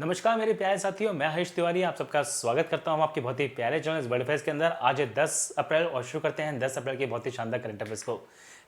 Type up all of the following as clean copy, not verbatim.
नमस्कार मेरे प्यारे साथियों, मैं हरीश तिवारी आप सबका स्वागत करता हूं आपके बहुत ही प्यारे चैनल वर्ल्ड अफेयर्स के अंदर। आज है 10 अप्रैल और शुरू करते हैं 10 अप्रैल के बहुत ही शानदार करंट अफेयर्स को।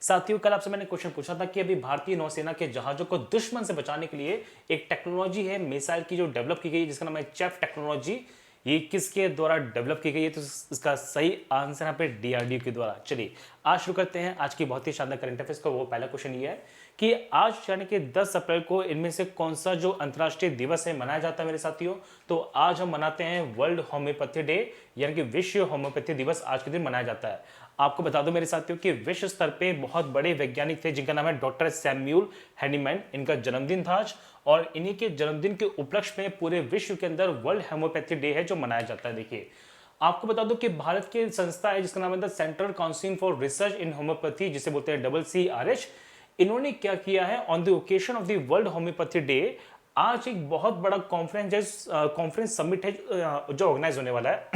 साथियों, कल आपसे मैंने क्वेश्चन पूछा था कि अभी भारतीय नौसेना के जहाजों को दुश्मन से बचाने के लिए एक टेक्नोलॉजी है मिसाइल की जो डेवलप की गई है, जिसका नाम है चेफ टेक्नोलॉजी। ये किसके द्वारा डेवलप की गई है? तो इसका सही आंसर यहाँ पे डीआरडीओ के द्वारा। चलिए आज शुरू करते हैं आज की बहुत ही शानदार करंट अफेयर्स को। वो पहला क्वेश्चन ये है कि आज यानी कि 10 अप्रैल को इनमें से कौन सा जो अंतर्राष्ट्रीय दिवस है मनाया जाता है मेरे साथियों? तो आज हम मनाते हैं वर्ल्ड होम्योपैथी डे, यानी कि विश्व होम्योपैथी दिवस आज के दिन मनाया जाता है। आपको बता दो मेरे साथियों कि विश्व स्तर पे बहुत बड़े वैज्ञानिक थे जिनका नाम है डॉक्टर सैम्यूल हैनीमैन। इनका जन्मदिन था आज और इन्हीं के जन्मदिन के उपलक्ष्य में पूरे विश्व के अंदर वर्ल्ड होम्योपैथी डे है जो मनाया जाता है। देखिए आपको बता दो कि भारत की संस्था है जिसका नाम है the central council for research in homeopathy, जिसे बोलते हैं CCRH। इन्होंने क्या किया है on the occasion of the world homeopathy day, आज एक बहुत बड़ा कॉन्फ्रेंस समिट है जो ऑर्गेनाइज होने वाला है।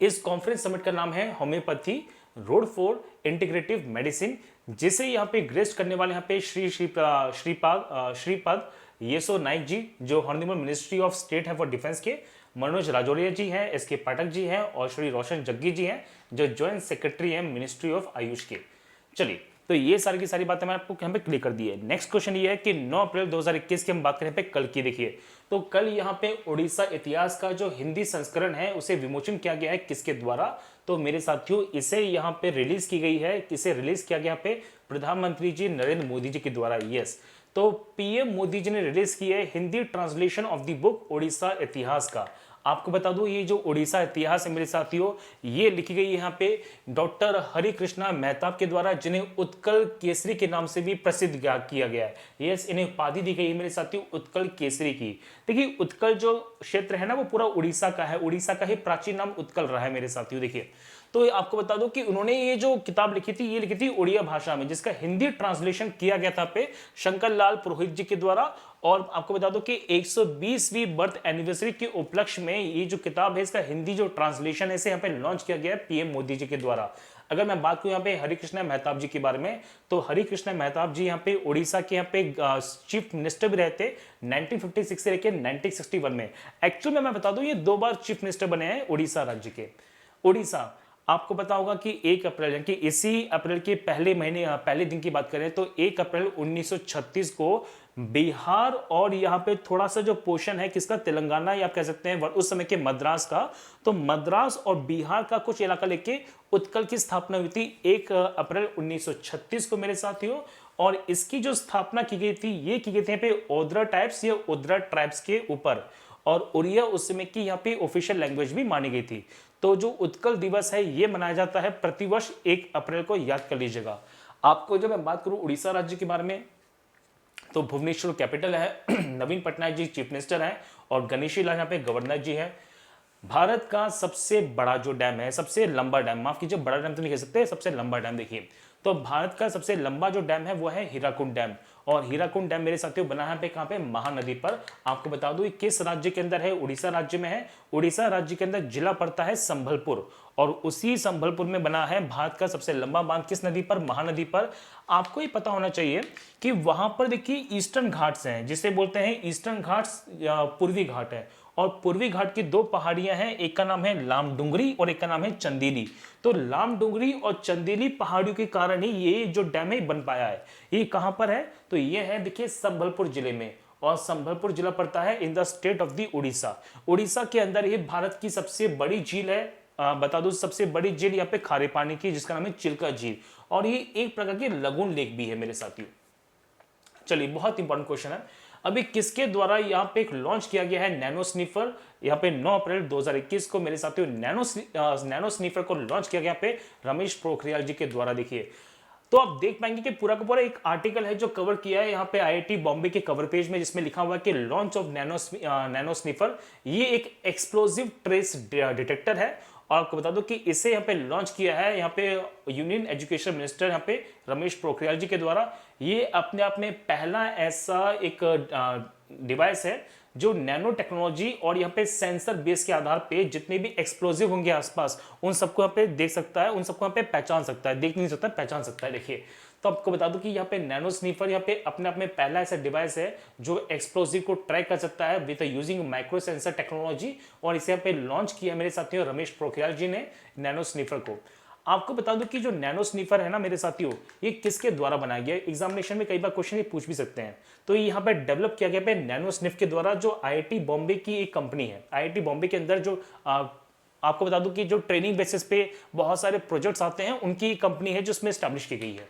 इस कॉन्फ्रेंस समिट का नाम है homeopathy road for integrative medicine, जिसे यहाँ पे ग्रेस्ट करने वाले यहाँ पे श्रीपाद येसो नाइक जी, जो हॉनरेबल मिनिस्ट्री ऑफ स्टेट है फॉर डिफेंस के, मनोज राजौरिया जी हैं, एस के पाठक जी हैं और श्री रोशन जग्गी जी हैं जो ज्वाइंट सेक्रेटरी हैं मिनिस्ट्री ऑफ आयुष के। चलिए तो ये सारी की सारी बातें मैंने आपको यहाँ पे क्लियर कर दी है। नेक्स्ट क्वेश्चन ये है कि 9 अप्रैल 2021 की हम बात करें पे कल की। देखिए तो कल यहाँ पे उड़ीसा इतिहास का जो हिंदी संस्करण है उसे विमोचन किया गया है। किसके द्वारा? तो मेरे साथियों इसे यहाँ पे रिलीज की गई है। किसे रिलीज किया गया? यहाँ पे प्रधानमंत्री जी नरेंद्र मोदी जी के द्वारा। यस, तो पीएम मोदी जी ने रिलीज की है Hindi translation of the book Orissa इतिहास का। आपको बता दूं ये जो उड़ीसा इतिहास है मेरे साथियों, ये लिखी गई है यहाँ पे डॉक्टर हरि कृष्णा मेहताब के द्वारा, जिन्हें उत्कल केसरी के नाम से भी प्रसिद्ध किया गया है। यस, इन्हें उपाधि दी गई है मेरे साथियों उत्कल केसरी की। देखिए उत्कल जो क्षेत्र है ना वो पूरा उड़ीसा का है, उड़ीसा का ही प्राचीन नाम उत्कल रहा है मेरे साथियों। देखिए तो आपको बता दो कि उन्होंने ये जो किताब लिखी थी ये लिखी थी उड़िया भाषा में, जिसका हिंदी ट्रांसलेशन किया गया था पे शंकर लाल पुरोहित जी के द्वारा। और आपको बता दो कि 120वीं बर्थ एनिवर्सरी के उपलक्ष्य में ये जो किताब है इसका हिंदी जो ट्रांसलेशन है इसे यहाँ पे लॉन्च किया गया है पीएम मोदी जी के द्वारा। अगर मैं बात करूं यहाँ पे हरिकृष्ण मेहताब जी के बारे में, तो हरिकृष्ण मेहताब जी यहाँ पे उड़ीसा के यहाँ पे चीफ मिनिस्टर भी रहते 1956 से लेकर 1961 में। एक्चुअल में मैं बता दूं ये 2 बार चीफ मिनिस्टर बने हैं उड़ीसा राज्य के। उड़ीसा आपको पता होगा कि 1 अप्रैल यानी कि इसी अप्रैल के पहले महीने पहले दिन की बात करें तो 1 अप्रैल 1936 को बिहार और यहाँ पे थोड़ा सा जो पोर्शन है किसका, तेलंगाना या आप कह सकते हैं उस समय के मद्रास का, तो मद्रास और बिहार का कुछ इलाका लेके उत्कल की स्थापना हुई थी 1 अप्रैल 1936 को मेरे साथियों। और इसकी जो स्थापना की गई थी ये की गई थी यहाँ पे ओद्रा टाइप्स या ओद्रा ट्राइब्स के ऊपर, और उड़िया उस समय की यहाँ पे ऑफिशियल लैंग्वेज भी मानी गई थी। तो जो उत्कल दिवस है ये मनाया जाता है प्रतिवर्ष 1 अप्रैल को, याद कर लीजिएगा। आपको जब मैं बात करूं उड़ीसा राज्य के बारे में तो भुवनेश्वर कैपिटल है, नवीन पटनायक जी चीफ मिनिस्टर हैं और गणेशी लाल यहाँ पे गवर्नर जी हैं। भारत का सबसे बड़ा जो डैम है, सबसे लंबा डैम, माफ कीजिए बड़ा डैम तो नहीं कह सकते, सबसे लंबा डैम देखिए तो भारत का सबसे लंबा जो डैम है वो है हीराकुंड डैम। और हीराकुंड डैम मेरे साथियों बना है पे कहां पे, महानदी पर। आपको बता दूं किस राज्य के अंदर है, उड़ीसा राज्य में है। उड़ीसा राज्य के अंदर जिला पड़ता है संभलपुर और उसी संभलपुर में बना है भारत का सबसे लंबा बांध। किस नदी पर? महानदी पर। आपको ये पता होना चाहिए कि वहां पर देखिए ईस्टर्न घाट्स हैं, जिसे बोलते हैं ईस्टर्न घाट्स या पूर्वी घाट है। और पूर्वी घाट की 2 पहाड़ियां हैं, एक का नाम है लामडुंगरी और एक का नाम है चंदेली। तो लामडुंगरी और चंदेली पहाड़ियों के कारण ही ये जो डैम है बन पाया है। ये कहां पर है? तो ये है देखिए संबलपुर जिले में, और संबलपुर जिला पड़ता है in the state of the Orissa. Orissa के अंदर ये भारत की सबसे बड़ी झील है। बता दूं सबसे बड़ी झील यहाँ पे खारे पानी की, जिसका नाम है चिल्का झील, और ये एक प्रकार की लगून लेक भी है मेरे साथियों। चलिए बहुत इंपॉर्टेंट क्वेश्चन है, अभी किसके द्वारा यहाँ पे एक लॉन्च किया गया है नैनो स्नीफर? यहाँ पे 9 अप्रैल 2021 को मेरे साथियों नैनो स्नीफर को लॉन्च किया गया पे रमेश पोखरियाल जी के द्वारा। देखिए तो आप देख पाएंगे कि पूरा का पूरा एक आर्टिकल है जो कवर किया है यहाँ पे आईआईटी बॉम्बे के कवर पेज में, जिसमें लिखा हुआ है कि लॉन्च ऑफ नैनो स्नीफर। ये एक एक्सप्लोसिव ट्रेस डिटेक्टर है और आपको बता दो कि इसे यहाँ पे लॉन्च किया है यहाँ पे यूनियन एजुकेशन मिनिस्टर यहाँ पे रमेश पोखरियाल जी के द्वारा। ये अपने आप में पहला ऐसा एक डिवाइस है जो नैनो टेक्नोलॉजी और यहाँ पे सेंसर बेस के आधार पे जितने भी एक्सप्लोजिव होंगे आसपास उन सबको यहाँ पे देख सकता है, उन सबको यहाँ पे पहचान सकता है, देख नहीं सकता पहचान सकता है। देखिए तो आपको बता दूं कि यहाँ पे नैनो स्नीफर यहाँ पे अपने आप में पहला ऐसा डिवाइस है जो एक्सप्लोजिव को ट्रैक कर सकता है with using micro sensor technology, और इसे यहाँ पे लॉन्च किया मेरे साथियों रमेश पोखरियाल जी ने नैनो स्नीफर को। आपको बता दूं कि जो नैनो स्नीफर है ना मेरे साथियों, ये किसके द्वारा बनाया गया है? एग्जामिनेशन में कई बार क्वेश्चन ये पूछ भी सकते हैं। तो ये यहाँ पे डेवलप किया गया है नैनो स्निफ के द्वारा, जो आईआईटी बॉम्बे की एक कंपनी है। आईआईटी बॉम्बे के अंदर जो आपको बता दूं कि जो ट्रेनिंग बेसिस पे बहुत सारे प्रोजेक्ट्स आते हैं, उनकी कंपनी है जो इसमें स्टैब्लिश की गई है।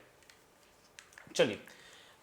चलिए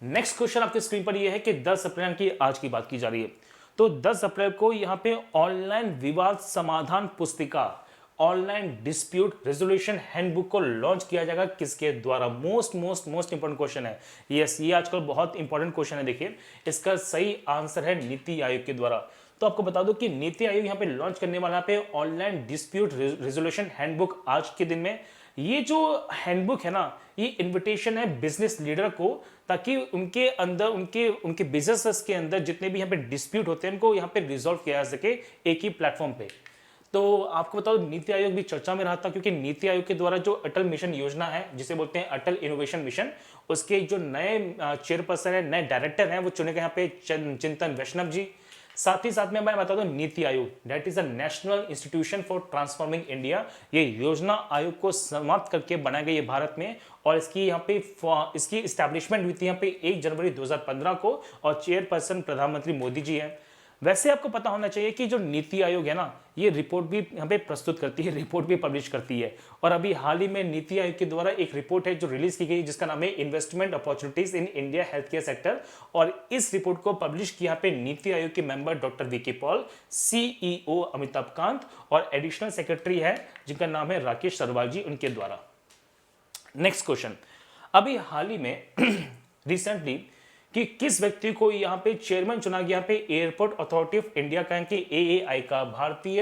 नेक्स्ट क्वेश्चन आपके स्क्रीन पर यह है कि 10 अप्रैल की आज की बात की जा रही है। तो 10 अप्रैल को यहाँ पे ऑनलाइन विवाद समाधान पुस्तिका, ऑनलाइन डिस्प्यूट रेजोल्यूशन हैंडबुक को लॉन्च किया जाएगा, किसके द्वारा? Most most most important question है। यस, ये आजकल बहुत इंपॉर्टेंट क्वेश्चन है। देखिए इसका सही आंसर है नीति आयोग के द्वारा। तो आपको बता दो कि नीति आयोग यहाँ पे लॉन्च करने वाला पे ऑनलाइन डिस्प्यूट रेजोल्यूशन हैंडबुक आज के दिन में। ये जो हैंडबुक है ना, ये इन्विटेशन है बिजनेस लीडर को, ताकि उनके अंदर उनके उनके बिजनेस के अंदर जितने भी यहाँ पे डिस्प्यूट होते हैं उनको यहाँ पे रिजॉल्व किया जा सके एक ही प्लेटफॉर्म पे। तो आपको बताओ नीति आयोग भी चर्चा में रहा था, क्योंकि नीति आयोग के द्वारा जो अटल मिशन योजना है, जिसे बोलते हैं अटल इनोवेशन मिशन, उसके जो नए चेयरपर्सन है, नए डायरेक्टर हैं, वो चुने गए यहाँ पे चिंतन वैष्णव जी। साथ ही साथ में मैं बता दूं NITI Aayog, that is a national institution for transforming India, ये योजना आयोग को समाप्त करके बनाया गया है भारत में, और इसकी यहाँ पे इसकी इस्टेब्लिशमेंट हुई थी यहाँ पे 1 जनवरी 2015 को, और चेयरपर्सन प्रधानमंत्री मोदी जी हैं। वैसे आपको पता होना चाहिए कि जो नीति आयोग है ना, ये रिपोर्ट भी यहाँ पे प्रस्तुत करती है, रिपोर्ट भी पब्लिश करती है। और अभी हाल ही में नीति आयोग के द्वारा एक रिपोर्ट है जो रिलीज की गई, जिसका नाम है investment opportunities in India health care sector, और इस रिपोर्ट को पब्लिश किया पे नीति आयोग के member doctor VK Paul, CEO Amitabh Kant, और एडिशनल सेक्रेटरी है जिनका नाम है राकेश सरवाल जी, उनके द्वारा। नेक्स्ट क्वेश्चन, अभी हाल ही में रिसेंटली कि किस व्यक्ति को यहाँ पे चेयरमैन चुना गया पे एयरपोर्ट अथॉरिटी ऑफ इंडिया का, कि एएआई का, भारतीय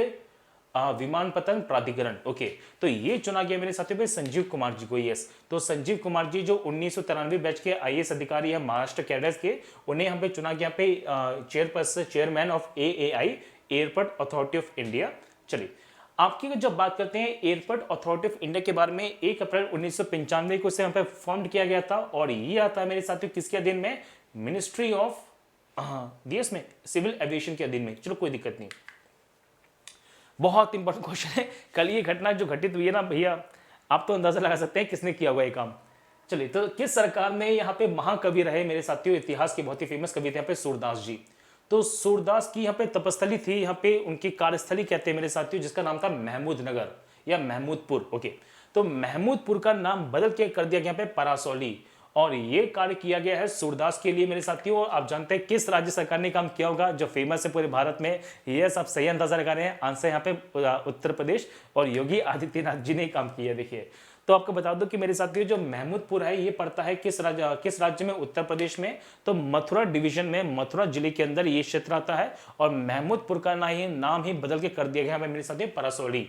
विमानपत्तन प्राधिकरण। ओके, तो ये चुना गया मेरे साथियों पे संजीव कुमार जी को। यस, तो संजीव कुमार जी जो 1993 बैच के आईएएस अधिकारी है महाराष्ट्र कैडर के, उन्हें यहाँ पे चुना गया पे chairman of AAI, airport authority of India. चलिए आपकी जब बात करते हैं एयरपोर्ट अथॉरिटी ऑफ इंडिया के बारे में, 1 अप्रैल 1995 को इसे यहाँ पे फॉर्म किया गया था, और ये आता है मेरे साथियों किसके अधीन में? मिनिस्ट्री ऑफ डीएस में, सिविल एविएशन के अधीन में। चलो कोई दिक्कत नहीं, बहुत इंपॉर्टेंट क्वेश्चन है। कल ये घटना जो घटित हुई है ना भैया, आप तो अंदाजा लगा सकते हैं किसने किया हुआ ये काम। चलिए, तो किस सरकार में यहाँ पे महाकवि रहे मेरे साथियों, इतिहास के बहुत ही फेमस कवि थे यहाँ पे सूरदास जी। तो सूरदास की यहाँ पे तपस्थली थी, यहाँ पे उनकी कार्यस्थली कहते हैं मेरे साथियों, जिसका नाम था महमूद नगर या महमूदपुर। ओके, तो महमूदपुर का नाम बदल के कर दिया गया यहाँ पे परासौली, और ये कार्य किया गया है सूरदास के लिए मेरे साथियों। आप जानते हैं किस राज्य सरकार ने काम किया होगा जो फेमस है पूरे भारत में? ये सब सही अंदाजा लगा रहे हैं, आंसर यहाँ पे उत्तर प्रदेश, और योगी आदित्यनाथ जी ने काम किया। देखिए, तो आपको बता दो कि मेरे साथियों जो महमूदपुर है ये पड़ता है किस राज्य में? उत्तर प्रदेश में। तो मथुरा डिवीजन में, मथुरा जिले के अंदर ये क्षेत्र आता है, और महमूदपुर का नाम ही बदल के कर दिया गया है मेरे साथियों परासौली।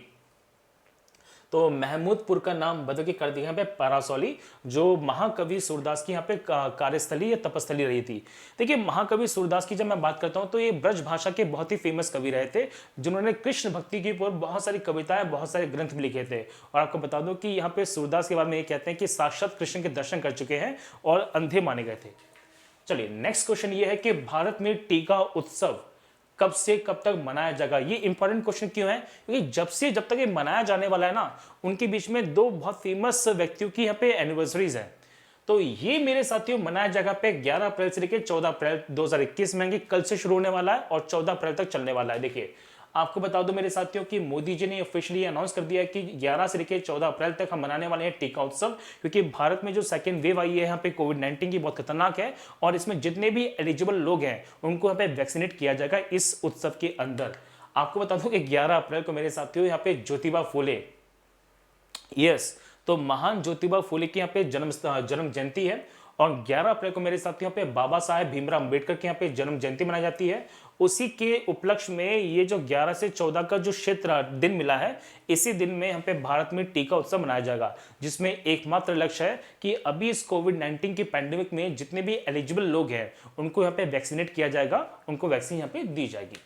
तो महमूदपुर का नाम बदल के कर दिया यहाँ पे परासौली, जो महाकवि सूरदास की यहाँ पे कार्यस्थली या तपस्थली रही थी। देखिए, महाकवि सूरदास की जब मैं बात करता हूँ तो ये ब्रज भाषा के बहुत ही फेमस कवि रहे थे, जिन्होंने कृष्ण भक्ति के ऊपर बहुत सारी कविताएं, बहुत सारे ग्रंथ भी लिखे थे। और आपको बता दो कि यहाँ पे सूरदास के बारे में ये कहते हैं कि साक्षात कृष्ण के दर्शन कर चुके हैं और अंधे माने गए थे। चलिए नेक्स्ट क्वेश्चन ये है कि भारत में टीका उत्सव कब से कब तक मनाया जाएगा? ये इंपॉर्टेंट क्वेश्चन क्यों है? क्योंकि जब तक ये मनाया जाने वाला है ना, उनके बीच में 2 बहुत फेमस व्यक्तियों की यहाँ पे एनिवर्सरीज है। तो ये मेरे साथियों मनाया जाएगा पे 11 अप्रैल से लेकर 14 अप्रैल 2021 में, कल से शुरू होने वाला है और 14 अप्रैल तक चलने वाला है। देखिए, आपको बता दो मेरे साथियों कि मोदी जी ने ऑफिशियली अनाउंस कर दिया है कि 11 से लेकर 14 अप्रैल तक हम मनाने वाले हैं टीका उत्सव, क्योंकि भारत में जो सेकेंड वेव आई है यहाँ पे कोविड-19 की, बहुत खतरनाक है, और इसमें जितने भी एलिजिबल लोग हैं उनको यहाँ पे वैक्सीनेट किया जाएगा इस उत्सव के अंदर। आपको बता दो कि 11 अप्रैल को मेरे साथियों यहाँ पे ज्योतिबा फूले, यस, तो महान ज्योतिबा फूले की यहाँ पे जन्म जयंती है, और 11 अप्रैल को मेरे साथियों पे बाबा साहेब भीमराव अंबेडकर की यहाँ पे जन्म जयंती मनाई जाती है। उसी के उपलक्ष्य में ये जो 11 से 14 का जो क्षेत्र दिन मिला है, इसी दिन में यहाँ पे भारत में टीका उत्सव मनाया जाएगा, जिसमें एकमात्र लक्ष्य है कि अभी इस कोविड-19 की पैंडेमिक में जितने भी एलिजिबल लोग हैं उनको यहाँ पे वैक्सीनेट किया जाएगा, उनको वैक्सीन यहाँ पे दी जाएगी।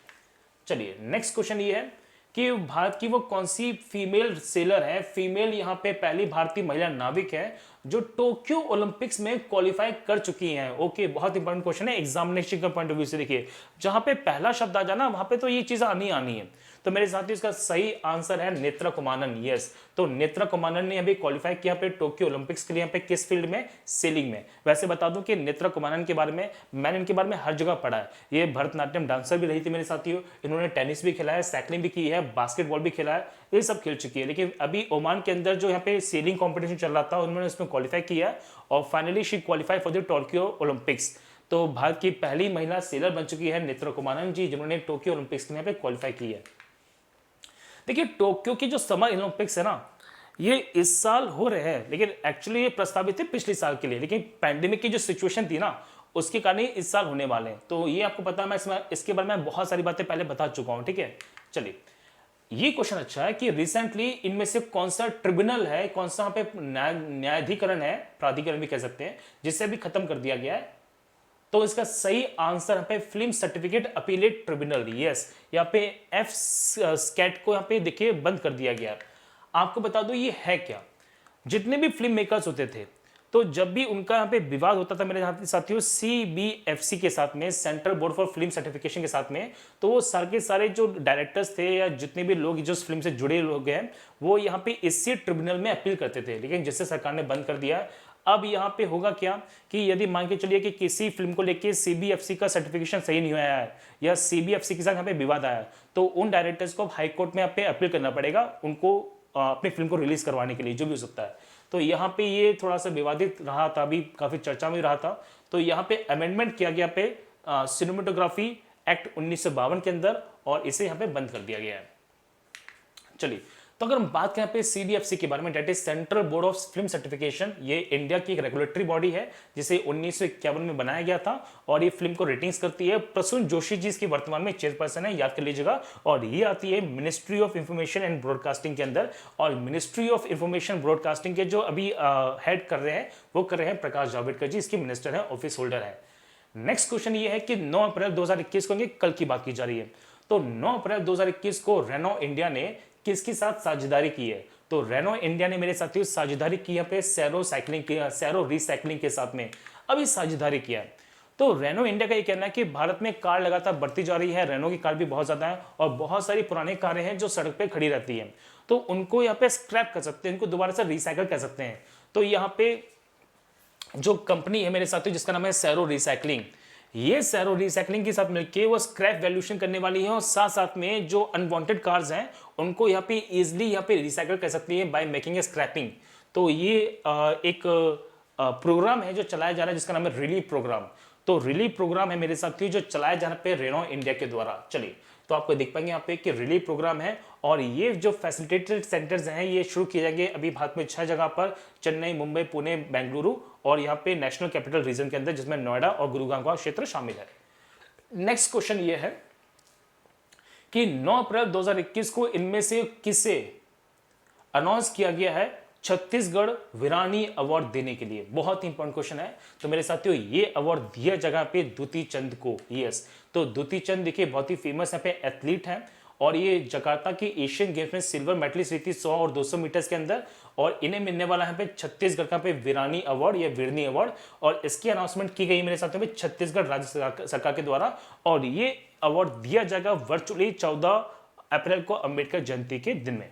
चलिए नेक्स्ट क्वेश्चन ये है कि भारत की वो कौन सी फीमेल सेलर है, फीमेल यहाँ पे पहली भारतीय महिला नाविक है जो टोक्यो ओलंपिक्स में क्वालिफाई कर चुकी हैं। ओके, बहुत इंपॉर्टेंट क्वेश्चन है एग्जामिनेशन का पॉइंट ऑफ व्यू से। देखिए जहां पे पहला शब्द आ जाना वहां पे तो ये चीज आनी आनी है। तो मेरे साथ इसका सही आंसर है नेत्रा कुमारन। यस, तो नेत्रा कुमारन ने अभी क्वालिफाई किया पे टोक्यो ओलंपिक्स के लिए। यहाँ पे किस फील्ड में? सेलिंग में। वैसे बता दूं कि नेत्रा कुमारन के बारे में मैंने इनके बारे में हर जगह पढ़ा है। ये भरतनाट्यम डांसर भी रही थी मेरे साथियों, इन्होंने टेनिस भी खेला है, साइकिलिंग भी की है, बास्केटबॉल भी खेला है, ये सब खेल चुकी है। लेकिन अभी ओमान के अंदर जो यहाँ पे सेलिंग कॉम्पिटिशन चल रहा था उन्होंने उसमें क्वालिफाई किया और finally she qualify for the Tokyo Olympics. तो भारत की पहली महिला सेलर बन चुकी है नेत्रा कुमारन जी, जिन्होंने टोक्यो ओलंपिक्स के लिए यहाँ पे क्वालिफाई की है। देखिए टोक्यो की जो समर ओलंपिक्स है ना, ये इस साल हो रहे हैं, लेकिन एक्चुअली ये प्रस्तावित थे पिछले साल के लिए, लेकिन पैंडेमिक की जो सिचुएशन थी ना उसके कारण इस साल होने वाले हैं। तो ये आपको पता है, मैं इसके बारे में बहुत सारी बातें पहले बता चुका हूं। ठीक है, चलिए ये क्वेश्चन अच्छा है कि रिसेंटली इनमें से कौन सा ट्रिब्यूनल है, कौन सा यहाँ पे न्यायाधिकरण है, प्राधिकरण भी कह सकते हैं, जिसे अभी खत्म कर दिया गया है। तो इसका सही आंसर यहाँ पे film certificate appellate tribunal. Yes, यहाँ पे एफ स्कैट को यहाँ पे देखिए बंद कर दिया गया। आपको बता दो ये है क्या। जितने भी फिल्म मेकर्स होते थे तो जब भी उनका यहाँ पे विवाद होता था मेरे साथियों सीबीएफसी के साथ में, central board for film certification के साथ में, तो वो सारे के सारे जो डायरेक्टर्स थे या जितने भी लोग जो फिल्म से जुड़े लोग हैं वो यहाँ पे इसी ट्रिब्यूनल में अपील करते थे। लेकिन जिससे सरकार ने बंद कर दिया। अब यहाँ पे होगा क्या कि यदि मान के चलिए कि किसी फिल्म को लेके सीबीएफसी का सर्टिफिकेशन सही नहीं आया है या सीबीएफसी के साथ यहाँ पे विवाद आया है, तो उन डायरेक्टर्स को हाई कोर्ट में यहाँ पे अपील करना पड़ेगा उनको अपनी फिल्म को रिलीज करवाने के लिए, जो भी हो सकता है। तो यहाँ पे ये थोड़ा सा विवादित रहा था, अभी काफी चर्चा में रहा था। तो यहाँ पे अमेंडमेंट किया गया पे सिनेमेटोग्राफी एक्ट 1952 के अंदर, और इसे यहाँ पे बंद कर दिया गया है। चलिए, तो अगर हम बात करें पे सीबीएफसी के बारे में, that is central board of film certification, ये इंडिया की एक रेगुलेटरी बॉडी है जिसे 1951 में बनाया गया था और ये फिल्म को रेटिंग्स करती है। प्रसून जोशी जी इसकी वर्तमान में चेयरपर्सन है, याद कर लीजिएगा। और ये आती है ministry of information and broadcasting के अंदर, और मिनिस्ट्री ऑफ इंफॉर्मेशन ब्रॉडकास्टिंग के जो अभी हेड कर रहे हैं वो कर रहे हैं प्रकाश जावड़ेकर जी, इसके मिनिस्टर है, ऑफिस होल्डर है। नेक्स्ट क्वेश्चन ये है कि 9 अप्रैल 2021 को, कल की बात की जा रही है, तो 9 अप्रैल 2021 को रेनो इंडिया ने किसके साथ साझेदारी की है? तो रेनो इंडिया ने मेरे साथियों साझेदारी की है पे सैरो रिसाइकलिंग के साथ में अभी साझेदारी किया है। तो रेनो इंडिया का ये कहना है कि भारत में कार लगातार बढ़ती जा रही है, रेनो की कार भी बहुत ज्यादा है और बहुत सारी पुरानी कारें हैं जो सड़क पे खड़ी रहती हैं, तो उनको यहाँ पे स्क्रैप कर सकते हैं, इनको दोबारा से रिसाइकल कर सकते हैं। तो यहाँ पे जो कंपनी है मेरे साथियों जिसका नाम है सैरो रिसाइकलिंग, ये सैरो रिसाइकलिंग के साथ मिलकर वो स्क्रैप वैल्यूएशन करने वाली है और साथ साथ में जो अनवांटेड कार्स हैं उनको यहाँ पे इजिली यहाँ पे रिसाइकल कर सकती है बाय मेकिंग ए स्क्रैपिंग। तो ये एक प्रोग्राम है जो चलाया जा रहा है जिसका नाम है रिलीफ प्रोग्राम। तो रिलीफ प्रोग्राम है मेरे साथियों जो चलाया जा रहा है रेनो इंडिया के द्वारा। चलिए, तो आपको देख पाएंगे यहाँ पे कि रिलीफ प्रोग्राम है और ये जो फैसिलिटेटेड सेंटर्स हैं ये शुरू किए जाएंगे अभी भारत में 6 जगह पर, चेन्नई, मुंबई, पुणे, बेंगलुरु और यहाँ पे नेशनल कैपिटल रीजन के अंदर जिसमें नोएडा और गुरुग्राम का क्षेत्र शामिल है। नेक्स्ट क्वेश्चन ये है कि 9 अप्रैल 2021 को इनमें से किसे अनाउंस किया गया है छत्तीसगढ़ वीरानी अवार्ड देने के लिए? बहुत ही इंपॉर्टेंट क्वेश्चन है। तो मेरे साथियों ये अवार्ड दिया जगह पे द्युति चंद को। यस, तो द्युति चंद देखिए बहुत ही फेमस यहाँ पे एथलीट हैं और ये जकार्ता की एशियन गेम्स में सिल्वर मेडलिस्ट रही थी 100 और 200 मीटर्स के अंदर, और इन्हें मिलने वाला है पे छत्तीसगढ़ का पे वीरानी अवार्ड या वीरनी अवार्ड, और इसकी अनाउंसमेंट की गई मेरे साथियों में छत्तीसगढ़ राज्य सरकार के द्वारा, और ये अवार्ड दिया जाएगा वर्चुअली 14 अप्रैल को अंबेडकर जयंती के दिन में।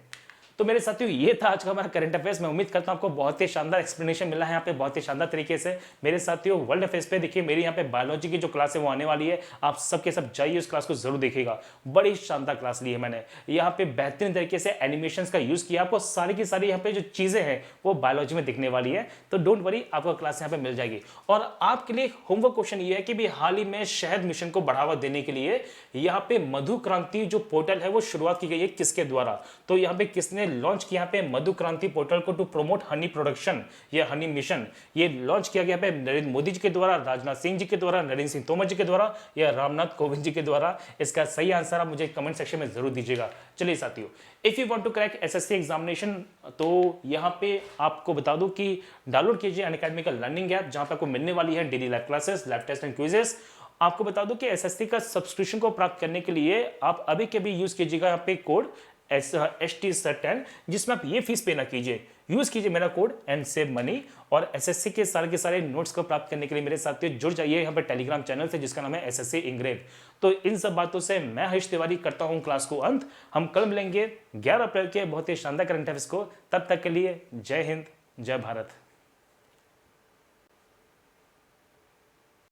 तो मेरे साथियों ये था आज का हमारा करंट अफेयर्स। मैं उम्मीद करता हूं आपको बहुत ही शानदार एक्सप्लेनेशन मिला है यहाँ पे, बहुत ही शानदार तरीके से। मेरे साथियों वर्ल्ड अफेयर्स पे देखिए मेरी यहाँ पे बायोलॉजी की जो क्लास है वो आने वाली है, आप सबके सब जाइए उस क्लास को जरूर देखिएगा। बड़ी शानदार क्लास ली है मैंने, यहाँ पे बेहतरीन तरीके से एनिमेशन का यूज किया, आपको सारी की सारी यहाँ पे जो चीजें हैं वो बायोलॉजी में दिखने वाली है। तो डोंट वरी, आपको क्लास यहाँ पे मिल जाएगी। और आपके लिए होमवर्क क्वेश्चन ये है कि भी हाल ही में शहद मिशन को बढ़ावा देने के लिए यहाँ पे मधु क्रांति जो पोर्टल है वो शुरुआत की गई है, किसके द्वारा? तो यहाँ पे किसने लॉन्च किया पे मधु क्रांति पोर्टल को टू प्रमोट हनी प्रोडक्शन या हनी मिशन? ये लॉन्च किया गया पे नरेंद्र मोदी जी के द्वारा, राजनाथ सिंह जी के द्वारा, नरेंद्र सिंह तोमर जी के द्वारा या रामनाथ कोविंद जी के द्वारा? इसका सही आंसर आप मुझे कमेंट सेक्शन में जरूर दीजिएगा। चलिए साथियों, if you want to crack SSC examination तो यहाँ पे आपको बता दूं कि डाउनलोड कीजिए अनअकैडमी का लर्निंग ऐप, जहां पे आपको मिलने वाली है daily live classes, lab test and quizzes. आपको बता दूं कि एसएससी का सब्सक्रिप्शन को प्राप्त करने के लिए आप अभी के अभी यूज कीजिएगा यहाँ पे कोड ST Sir 10, जिसमें आप ये फीस पे ना कीजिए, यूज कीजिए मेरा कोड एंड सेव मनी। और एसएससी के सारे नोट्स को प्राप्त करने के लिए मेरे साथ जुड़ जाइए यहाँ पर टेलीग्राम चैनल से, जिसका नाम है SSC इंग्रेव। तो इन सब बातों से मैं हरीश तिवारी करता हूँ क्लास को अंत। हम कल मिलेंगे 11 अप्रैल के बहुत ही शानदार करंट अफेयर्स को। तब तक के लिए जय हिंद, जय भारत।